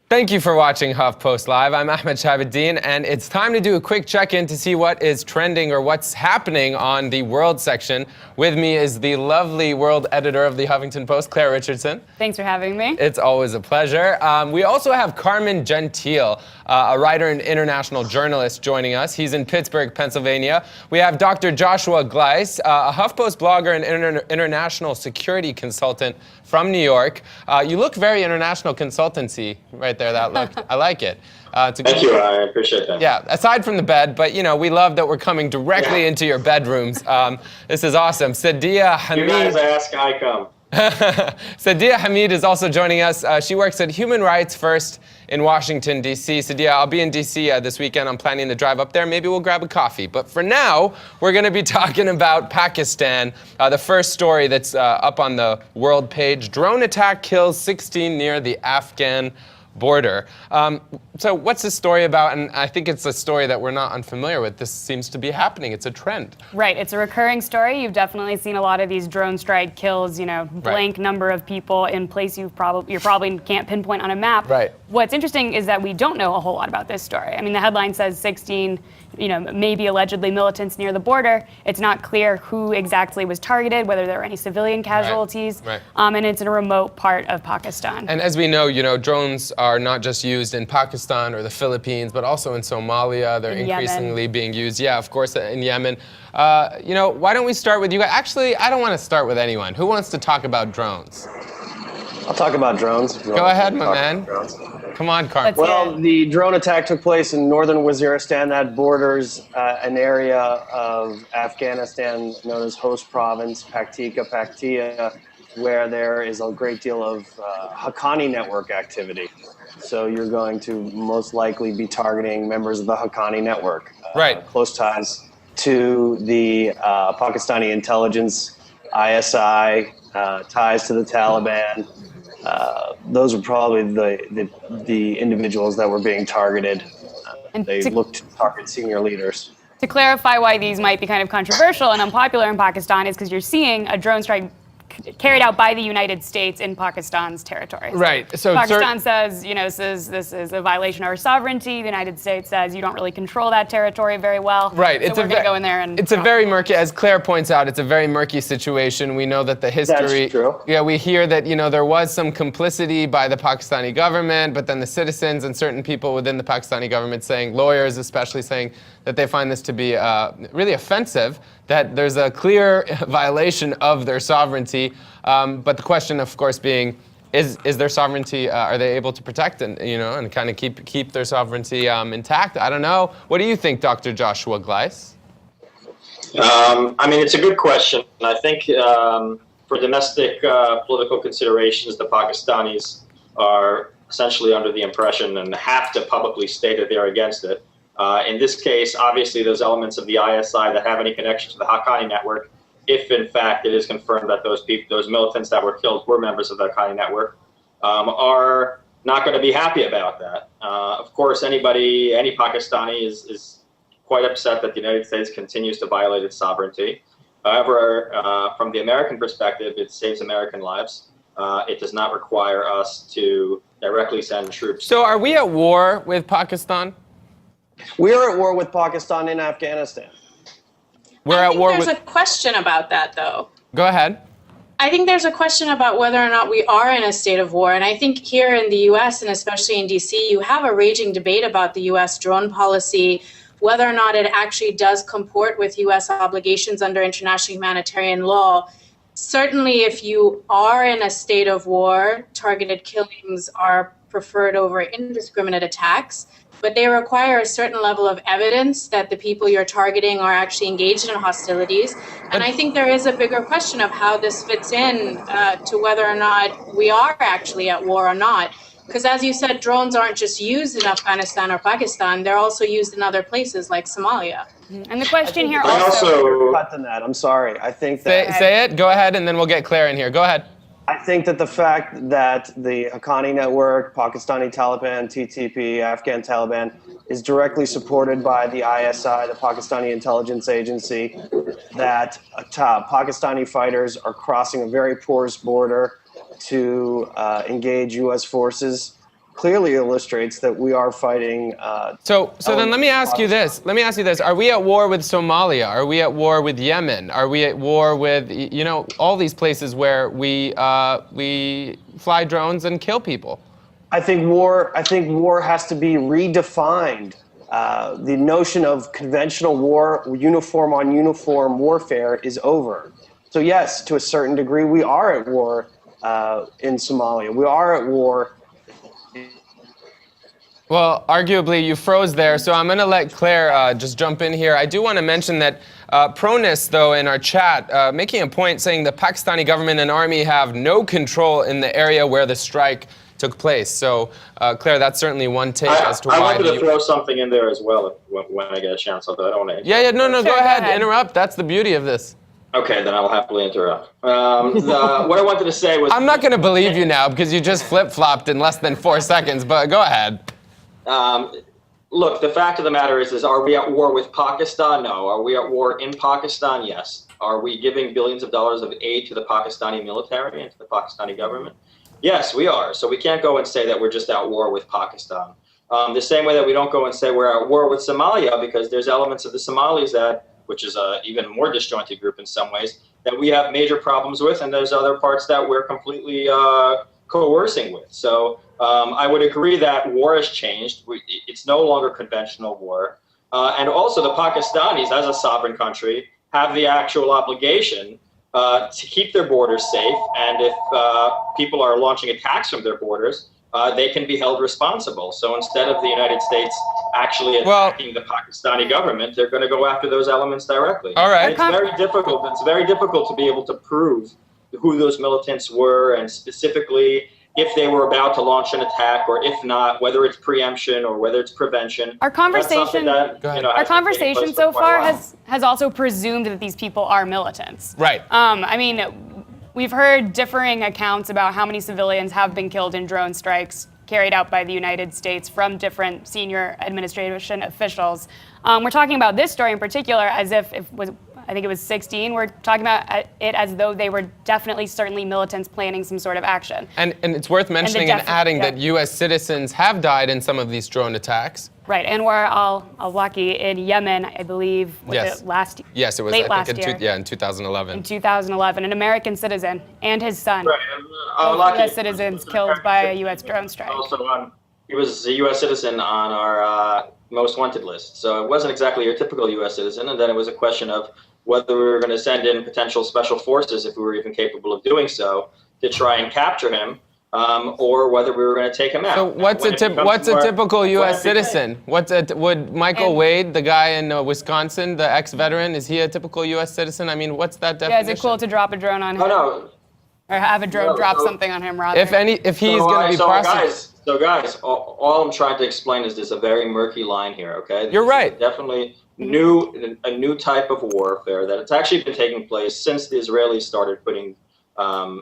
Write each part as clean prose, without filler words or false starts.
Thank you for watching HuffPost Live. I'm Ahmed Shihab-Eldin, and it's time to do a quick check-in to see what is trending or what's happening on the World section. With me is the lovely World editor of the Huffington Post, Claire Richardson. Thanks for having me. It's always a pleasure. We also have Carmen Gentile, a writer and international journalist, joining us. He's in Pittsburgh, Pennsylvania. We have Dr. Joshua Gleis, a HuffPost blogger and international security consultant from New York. You look very international consultancy right there, that look. I like it. Thank you, I appreciate that. Yeah, aside from the bed, but you know, we love that we're coming directly into your bedrooms. This is awesome. Sadia Hamid. You guys ask, I come. Sadia Hamid is also joining us. She works at Human Rights First in Washington, D.C. Sadia, I'll be in D.C. This weekend. I'm planning to drive up there. Maybe we'll grab a coffee. But for now, we're going to be talking about Pakistan. The first story that's up on the World page. Drone attack kills 16 near the Afghan border. So what's this story about? And I think it's a story that we're not unfamiliar with. This seems to be happening. It's a trend. Right. It's a recurring story. You've definitely seen a lot of these drone strike kills, you know, blank number of people in place you probably can't pinpoint on a map. Right. What's interesting is that we don't know a whole lot about this story. I mean, the headline says 16, you know, maybe allegedly militants near the border. It's not clear who exactly was targeted, whether there were any civilian casualties. Right. And it's in a remote part of Pakistan. And as we know, you know, drones are not just used in Pakistan or the Philippines, but also in Somalia. They're increasingly being used. Yeah, of course, in Yemen. You know, why don't we start with you guys? Actually, I don't want to start with anyone. Who wants to talk about drones? I'll talk about drones. Go ahead, my man. Come on, Carmen. Well, the drone attack took place in northern Waziristan. That borders an area of Afghanistan known as Host Province, Paktia, where there is a great deal of Haqqani network activity. So you're going to most likely be targeting members of the Haqqani network. Right. Close ties to the Pakistani intelligence, ISI, ties to the Taliban. Those are probably the individuals that were being targeted. They looked to target senior leaders. To clarify why these might be kind of controversial and unpopular in Pakistan is because you're seeing a drone strike carried out by the United States in Pakistan's territory. Right. So Pakistan says, you know, this is a violation of our sovereignty. The United States says you don't really control that territory very well. Right. So we're going to go in there and. It's a very murky, as Claire points out, it's a very murky situation. We know that the history. That's true. Yeah, we hear that, you know, there was some complicity by the Pakistani government, but then the citizens and certain people within the Pakistani government saying, lawyers especially saying that they find this to be really offensive, that there's a clear violation of their sovereignty. But the question, of course, being, is their sovereignty, are they able to protect and, you know, and kind of keep their sovereignty intact? I don't know. What do you think, Dr. Joshua Gleis? I mean, it's a good question. I think for domestic political considerations, the Pakistanis are essentially under the impression and have to publicly state that they're against it. In this case, obviously, those elements of the ISI that have any connection to the Haqqani network, if in fact it is confirmed that those militants that were killed were members of the Haqqani network, are not going to be happy about that. Of course, any Pakistani is quite upset that the United States continues to violate its sovereignty. However, from the American perspective, it saves American lives. It does not require us to directly send troops. So are we at war with Pakistan? We are at war with Pakistan in Afghanistan. We're at war with... There's a question about that, though. Go ahead. I think there's a question about whether or not we are in a state of war. And I think here in the U.S. and especially in D.C., you have a raging debate about the U.S. drone policy, whether or not it actually does comport with U.S. obligations under international humanitarian law. Certainly, if you are in a state of war, targeted killings are preferred over indiscriminate attacks. But they require a certain level of evidence that the people you're targeting are actually engaged in hostilities. And I think there is a bigger question of how this fits in to whether or not we are actually at war or not. Because as you said, drones aren't just used in Afghanistan or Pakistan, they're also used in other places like Somalia. And the question here also... Cut than that. I'm sorry. I think that... Say it. Go ahead, and then we'll get Claire in here. Go ahead. I think that the fact that the Haqqani network, Pakistani Taliban, TTP, Afghan Taliban, is directly supported by the ISI, the Pakistani intelligence agency, that Pakistani fighters are crossing a very porous border to engage U.S. forces clearly illustrates that we are fighting. So then let me ask you this. Are we at war with Somalia? Are we at war with Yemen? Are we at war with, all these places where we fly drones and kill people? I think war has to be redefined. The notion of conventional war, uniform on uniform warfare is over. So yes, to a certain degree, we are at war in Somalia. We are at war. Well, arguably, you froze there, so I'm going to let Claire just jump in here. I do want to mention that Pronus, though, in our chat, making a point saying the Pakistani government and army have no control in the area where the strike took place. So, Claire, that's certainly one take as to why. I wanted to throw something in there as well when I get a chance, although I don't want to. Yeah, no, Sure, go ahead. Interrupt. That's the beauty of this. Okay, then I'll happily interrupt. What I wanted to say was... I'm not going to believe you now because you just flip-flopped in less than 4 seconds, but go ahead. Look, the fact of the matter is are we at war with Pakistan? No. Are we at war in Pakistan? Yes. Are we giving billions of dollars of aid to the Pakistani military and to the Pakistani government? Yes, we are. So we can't go and say that we're just at war with Pakistan. The same way that we don't go and say we're at war with Somalia, because there's elements of the Somalis which is an even more disjointed group in some ways, that we have major problems with, and there's other parts that we're completely coercing with. So I would agree that war has changed. It's no longer conventional war. And also the Pakistanis, as a sovereign country, have the actual obligation to keep their borders safe. And if people are launching attacks from their borders, they can be held responsible. So instead of the United States actually attacking the Pakistani government, they're going to go after those elements directly. All right. It's very difficult. It's very difficult to be able to prove who those militants were, and specifically if they were about to launch an attack, or if not, whether it's preemption or whether it's prevention. Our conversation, our conversation so far has also presumed that these people are militants. Right. I mean, we've heard differing accounts about how many civilians have been killed in drone strikes carried out by the United States from different senior administration officials. We're talking about this story in particular as if I think it was 16. We're talking about it as though they were certainly militants planning some sort of action. And it's worth mentioning and adding that U.S. citizens have died in some of these drone attacks. Right, Anwar al-Awlaki in Yemen, I believe, Yes, it was late I last think year. in 2011. In 2011, an American citizen and his son. Right. U.S. citizens killed by a U.S. drone strike. Also, he was a U.S. citizen on our most wanted list. So it wasn't exactly your typical U.S. citizen, and then it was a question of whether we were going to send in potential special forces, if we were even capable of doing so, to try and capture him, or whether we were going to take him out. So what's a typical U.S. citizen? Would Michael Wade, the guy in Wisconsin, the ex-veteran, is he a typical U.S. citizen? I mean, what's that definition? Yeah, is it cool to drop a drone on him? Oh, no. Or have a drone drop something on him, rather? If he's going to be prosecuted. So guys, all I'm trying to explain is there's a very murky line here, okay? You're right. Definitely a new type of warfare that it's actually been taking place since the Israelis started putting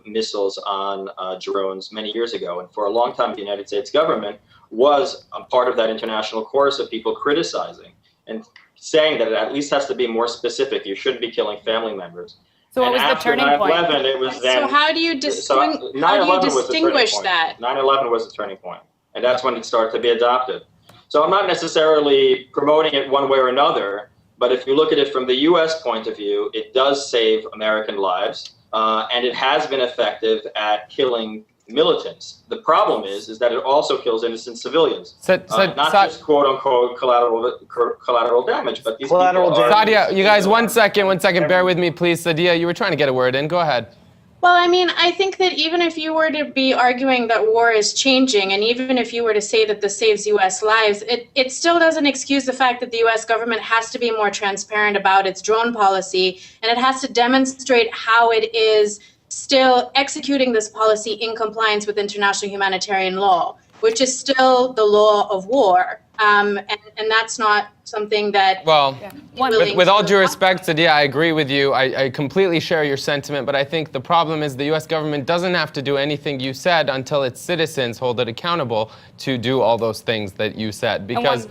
missiles on drones many years ago. And for a long time, the United States government was a part of that international chorus of people criticizing and saying that it at least has to be more specific. You shouldn't be killing family members. So what was the turning point? 9/11, it was then. So how do you distinguish that? 9/11 was the turning point, and that's when it started to be adopted. So I'm not necessarily promoting it one way or another, but if you look at it from the U.S. point of view, it does save American lives, and it has been effective at killing militants. The problem is that it also kills innocent civilians. Not just quote-unquote collateral damage, but these collateral people are... Sadia, you guys, one second, bear with me, please. Sadia, you were trying to get a word in. Go ahead. Well, I mean, I think that even if you were to be arguing that war is changing, and even if you were to say that this saves U.S. lives, it still doesn't excuse the fact that the U.S. government has to be more transparent about its drone policy, and it has to demonstrate how it is still executing this policy in compliance with international humanitarian law, which is still the law of war. And that's not something that... Well, with all due respect, Sadia, I agree with you. I completely share your sentiment, but I think the problem is the U.S. government doesn't have to do anything you said until its citizens hold it accountable to do all those things that you said. Because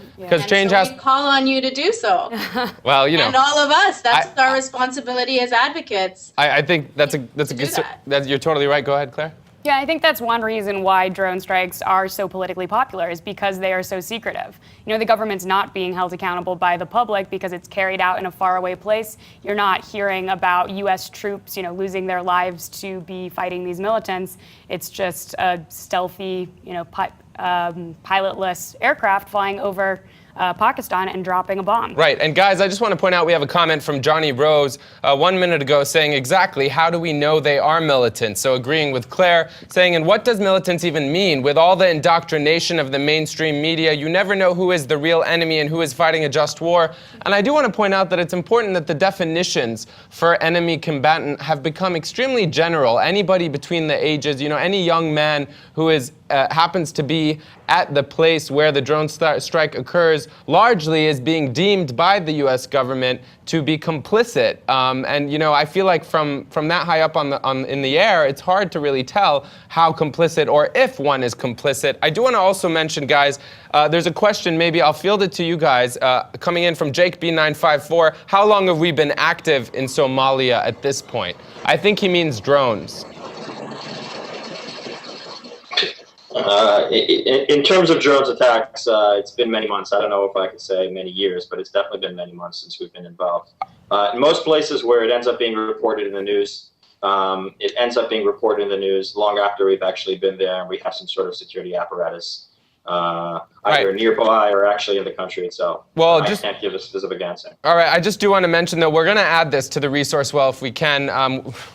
change has... we call on you to do so. Well, you know... And all of us. That's our responsibility as advocates. I think that's a good... You're totally right. Go ahead, Claire. Yeah, I think that's one reason why drone strikes are so politically popular, is because they are so secretive. You know, the government's not being held accountable by the public because it's carried out in a faraway place. You're not hearing about U.S. troops, losing their lives to be fighting these militants. It's just a stealthy, pilotless aircraft flying over Pakistan and dropping a bomb. Right, and guys, I just want to point out we have a comment from Johnny Rose 1 minute ago saying exactly how do we know they are militant? So agreeing with Claire, saying, and what does militants even mean? With all the indoctrination of the mainstream media, you never know who is the real enemy and who is fighting a just war. And I do want to point out that it's important that the definitions for enemy combatant have become extremely general. Anybody between the ages, any young man who is happens to be at the place where the drone strike occurs largely is being deemed by the U.S. government to be complicit. And I feel like from that high up in the air, it's hard to really tell how complicit or if one is complicit. I do want to also mention, guys, there's a question, maybe I'll field it to you guys, coming in from Jake B954. How long have we been active in Somalia at this point? I think he means drones. In terms of drones attacks, it's been many months. I don't know if I could say many years, but it's definitely been many months since we've been involved. In most places where it ends up being reported in the news, it ends up being reported in the news long after we've actually been there and we have some sort of security apparatus either nearby or actually in the country itself. Well, I can't give a specific answer. All right, I just do want to mention, though, we're going to add this to the resource well if we can.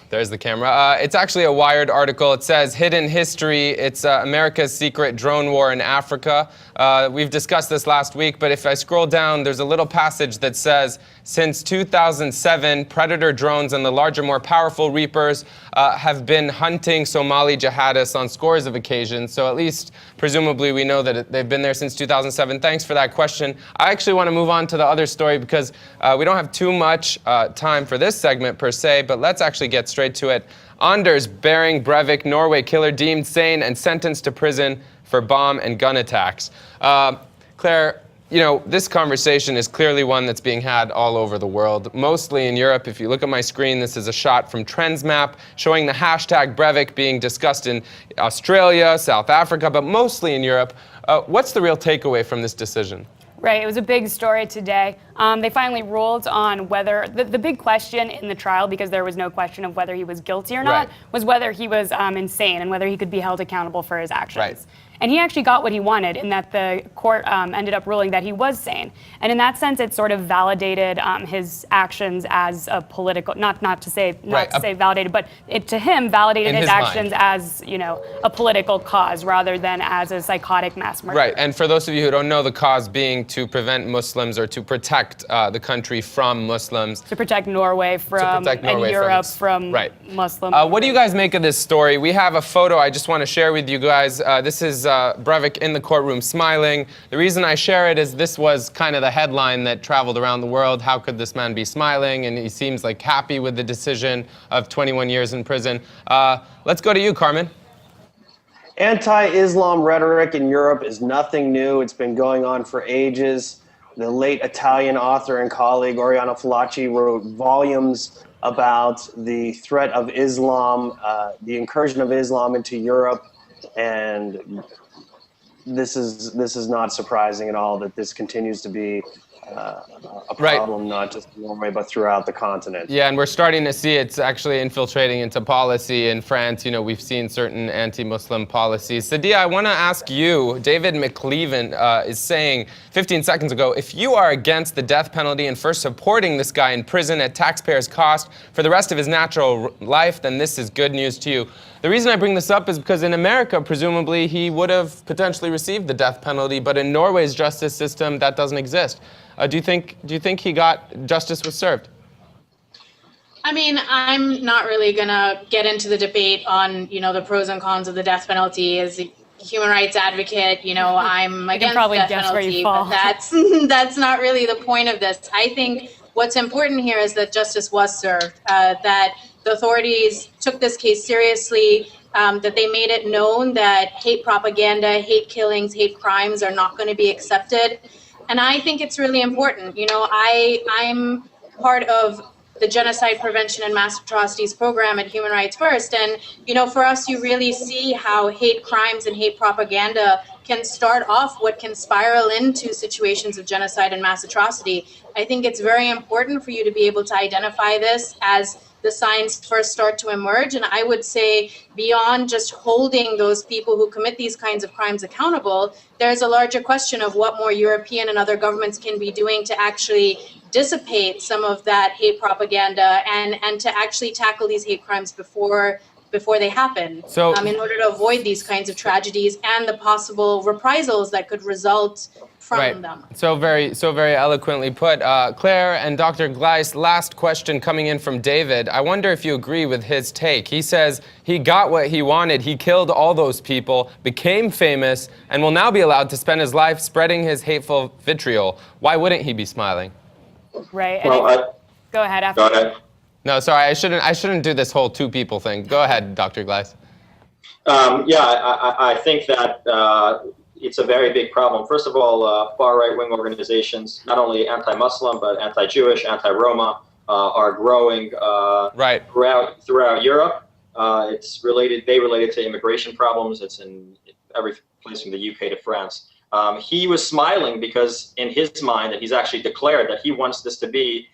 There's the camera. It's actually a Wired article. It says, Hidden History. It's America's secret drone war in Africa. We've discussed this last week, but if I scroll down, there's a little passage that says, since 2007, Predator drones and the larger, more powerful Reapers have been hunting Somali jihadists on scores of occasions. So at least, presumably, we know that they've been there since 2007. Thanks for that question. I actually want to move on to the other story because we don't have too much time for this segment per se, but let's actually get straight to it. Anders Behring Breivik, Norway killer, deemed sane and sentenced to prison for bomb and gun attacks. Claire, this conversation is clearly one that's being had all over the world, mostly in Europe. If you look at my screen, this is a shot from TrendsMap showing the hashtag Breivik being discussed in Australia, South Africa, but mostly in Europe. What's the real takeaway from this decision? Right, it was a big story today. They finally ruled on whether, the big question in the trial, because there was no question of whether he was guilty or not, was whether he was insane and whether he could be held accountable for his actions. Right. And he actually got what he wanted in that the court ended up ruling that he was sane. And in that sense, it sort of validated his actions as a political, not to say validated, but it to him validated his actions as, a political cause rather than as a psychotic mass murder. Right, and for those of you who don't know, the cause being to prevent Muslims or to protect the country from Muslims. To protect Norway from, and Europe from Muslims. What do you guys make of this story? We have a photo I just want to share with you guys. This is Breivik in the courtroom smiling. The reason I share it is this was kind of the headline that traveled around the world. How could this man be smiling? And he seems like happy with the decision of 21 years in prison. Let's go to you, Carmen. Anti-Islam rhetoric in Europe is nothing new. It's been going on for ages. The late Italian author and colleague Oriana Fallaci wrote volumes about the threat of Islam, the incursion of Islam into Europe, and this is not surprising at all that this continues to be a problem, not just in Norway, but throughout the continent. Yeah, and we're starting to see it's actually infiltrating into policy in France. We've seen certain anti-Muslim policies. Sadia, I want to ask you, David McLeven is saying 15 seconds ago, if you are against the death penalty and for supporting this guy in prison at taxpayers' cost for the rest of his natural life, then this is good news to you. The reason I bring this up is because in America, presumably, he would have potentially received the death penalty, but in Norway's justice system, that doesn't exist. Do you think he got justice was served? I mean, I'm not really gonna get into the debate on the pros and cons of the death penalty. As a human rights advocate, I'm against the death penalty, but that's not really the point of this. I think what's important here is that justice was served, that the authorities took this case seriously, that they made it known that hate propaganda, hate killings, hate crimes are not going to be accepted. And I think it's really important. I'm part of the Genocide Prevention and Mass Atrocities Program at Human Rights First. And, for us, you really see how hate crimes and hate propaganda can start off what can spiral into situations of genocide and mass atrocity. I think it's very important for you to be able to identify this as the signs first start to emerge. And I would say beyond just holding those people who commit these kinds of crimes accountable, there's a larger question of what more European and other governments can be doing to actually dissipate some of that hate propaganda and to actually tackle these hate crimes before they happen, so, in order to avoid these kinds of tragedies and the possible reprisals that could result from them. So very eloquently put. Claire and Dr. Gleis, last question coming in from David. I wonder if you agree with his take. He says he got what he wanted. He killed all those people, became famous, and will now be allowed to spend his life spreading his hateful vitriol. Why wouldn't he be smiling? Right. Well, Go ahead. After. Go ahead. No, sorry, I shouldn't do this whole two people thing. Go ahead, Dr. Gleis. I think that it's a very big problem. First of all, far right-wing organizations, not only anti-Muslim but anti-Jewish, anti-Roma, are growing throughout Europe. It's related to immigration problems. It's in every place from the UK to France. He was smiling because in his mind, that he's actually declared that he wants this to be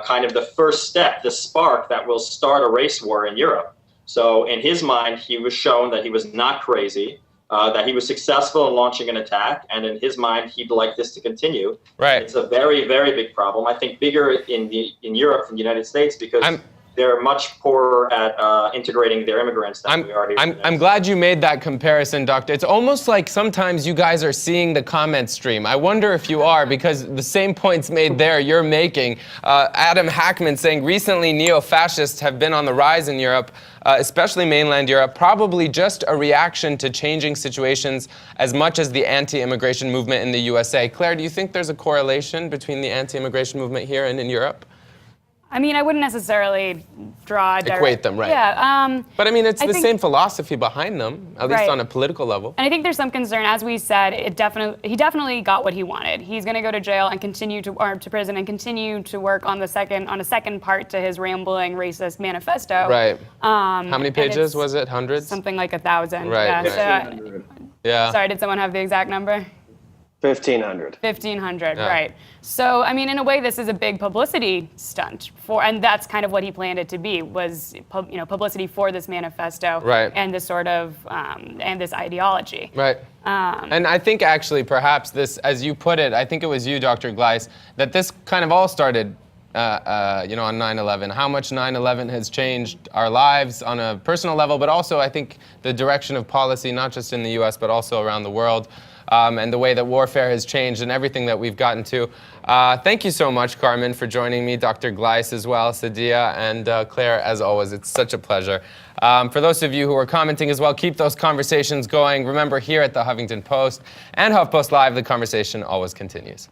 kind of the first step, the spark that will start a race war in Europe. So in his mind, he was shown that he was not crazy, that he was successful in launching an attack, and in his mind, he'd like this to continue. Right. It's a very, very big problem. I think bigger in Europe than the United States because they're much poorer at integrating their immigrants than we are here. I'm glad you made that comparison, Doctor. It's almost like sometimes you guys are seeing the comment stream. I wonder if you are, because the same points made there you're making. Adam Hackman saying recently neo-fascists have been on the rise in Europe, especially mainland Europe, probably just a reaction to changing situations as much as the anti-immigration movement in the USA. Claire, do you think there's a correlation between the anti-immigration movement here and in Europe? I mean, I wouldn't necessarily equate them, right? Yeah. But I mean, it's the same philosophy behind them, at least on a political level. And I think there's some concern, as we said, he definitely got what he wanted. He's going to go to jail and continue to prison and continue to work on a second part to his rambling racist manifesto. Right. How many pages was it? Hundreds? Something like 1,000. Right. Yeah. Sorry, did someone have the exact number? 1,500. 1,500, right. So, I mean, in a way, this is a big publicity stunt and that's kind of what he planned it to be, was, publicity for this manifesto and this sort of, and this ideology. Right. And I think actually, perhaps this, as you put it, I think it was you, Dr. Gleis, that this kind of all started on 9/11, how much 9/11 has changed our lives on a personal level, but also I think the direction of policy, not just in the US, but also around the world. And the way that warfare has changed and everything that we've gotten to. Thank you so much, Carmen, for joining me, Dr. Gleis as well, Sadia, and Claire, as always. It's such a pleasure. For those of you who are commenting as well, keep those conversations going. Remember, here at the Huffington Post and HuffPost Live, the conversation always continues.